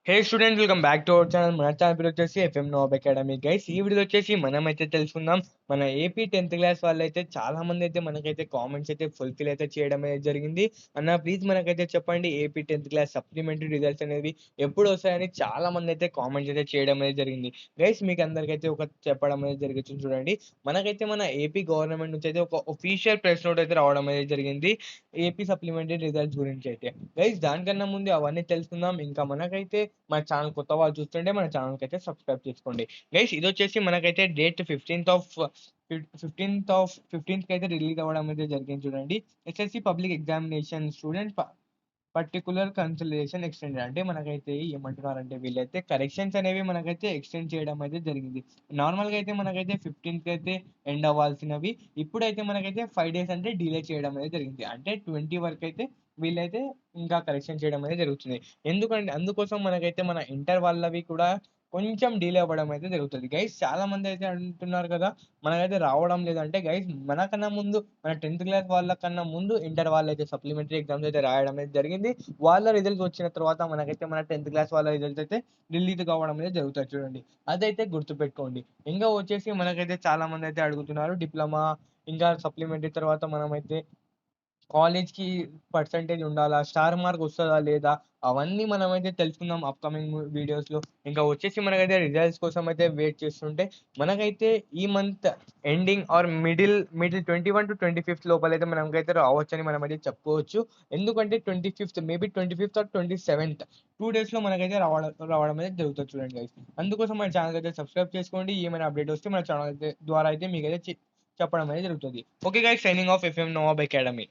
Hey students, welcome back to our channel. మన channel పేరు వచ్చేసి ఎఫ్ఎం నోబ్ అకాడమీ. గైస్, ఈ వీడియో వచ్చేసి మనమైతే తెలుసుకుందాం. మన ఏపీ 10th క్లాస్ వాళ్ళైతే చాలా మంది అయితే మనకైతే కామెంట్స్ అయితే ఫుల్ఫిల్ అయితే చేయడం అయితే జరిగింది. అన్న ప్లీజ్ మనకైతే చెప్పండి, AP 10th class supplementary results అనేవి ఎప్పుడు వస్తాయని చాలా మంది అయితే కామెంట్స్ అయితే చేయడం అయితే జరిగింది. గైస్, మీకు అందరికైతే ఒక చెప్పడం అయితే జరిగింది. చూడండి, మనకైతే మన ఏపీ గవర్నమెంట్ నుంచి అయితే ఒక ఒఫీషియల్ ప్రెస్ నోట్ అయితే రావడం అయితే జరిగింది ఏపీ సప్లిమెంటరీ రిజల్ట్స్ గురించి అయితే. గైస్, దానికన్నా ముందు అవన్నీ తెలుసుకుందాం. ఇంకా మనకైతే మన ఛానల్ కొత్త వాళ్ళు చూస్తుంటే మన ఛానల్కి అయితే సబ్స్క్రైబ్ చేసుకోండి. గైస్, ఇది వచ్చేసి మనకైతే డేట్ 15th అయితే రిలీజ్ అవ్వడం అయితే జరిగింది. చూడండి, SSC public examination student particular consultation extend అంటే మనకైతే ఏమంటున్నారంటే వీళ్ళైతే కరెక్షన్స్ అనేవి మనకైతే ఎక్స్టెండ్ చేయడం అయితే జరిగింది. నార్మల్గా అయితే మనకైతే 15th అయితే ఎండ్ అవ్వాల్సినవి ఇప్పుడైతే మనకైతే 5 days అంటే డిలే చేయడం అయితే జరిగింది. అంటే 20 వరకు అయితే వీళ్ళైతే ఇంకా కరెక్షన్ చేయడం అనేది జరుగుతుంది. ఎందుకంటే అందుకోసం మనకైతే మన ఇంటర్ వాళ్ళవి కూడా కొంచెం డిలే అవ్వడం అయితే జరుగుతుంది. గైస్, చాలా మంది అయితే అంటున్నారు కదా మనకైతే రావడం లేదంటే, గైస్ మనకన్నా ముందు మన 10th క్లాస్ వాళ్ళకన్నా ముందు ఇంటర్ వాళ్ళైతే సప్లిమెంటరీ ఎగ్జామ్స్ అయితే రాయడం అయితే జరిగింది. వాళ్ళ రిజల్ట్స్ వచ్చిన తర్వాత మనకైతే మన 10th క్లాస్ వాళ్ళ రిజల్ట్స్ అయితే రిలీజ్ కావడం అయితే జరుగుతుంది. చూడండి, అదైతే గుర్తుపెట్టుకోండి. ఇంకా వచ్చేసి మనకైతే చాలా మంది అయితే అడుగుతున్నారు డిప్లొమా ఇంకా సప్లిమెంటరీ తర్వాత మనమైతే కాలేజ్‌కి పర్సెంటేజ్ ఉండాలా? స్టార్ మార్క్ వస్తదా లేదా? అవన్నీ మనమైతే తెలుసుకుందాం అప్‌కమింగ్ వీడియోస్‌లో. ఇంకా వచ్చేసి మనకైతే రిజల్ట్స్ కోసం అయితే వెయిట్ చేస్తుంటే, మనకైతే ఈ మంత్ ఎండింగ్ ఆర్ మిడిల్ 21-25 లోపలైతే మనకైతే రావచ్చని మనమైతే చెప్పుకోవచ్చు. ఎందుకంటే 25th maybe 25th are 27th 2 డేస్‌లో మనకైతే రావడం అయితే జరుగుతది చూడండి గైస్. అందుకోసం మన ఛానెల్‌కి అయితే సబ్స్క్రైబ్ చేసుకోండి. ఏమైనా అప్డేట్ వస్తే మన ఛానెల్ అయితే ద్వారా అయితే మీకైతే చెప్పడం అనేది జరుగుతది. Okay guys, signing off FM Nawab academy.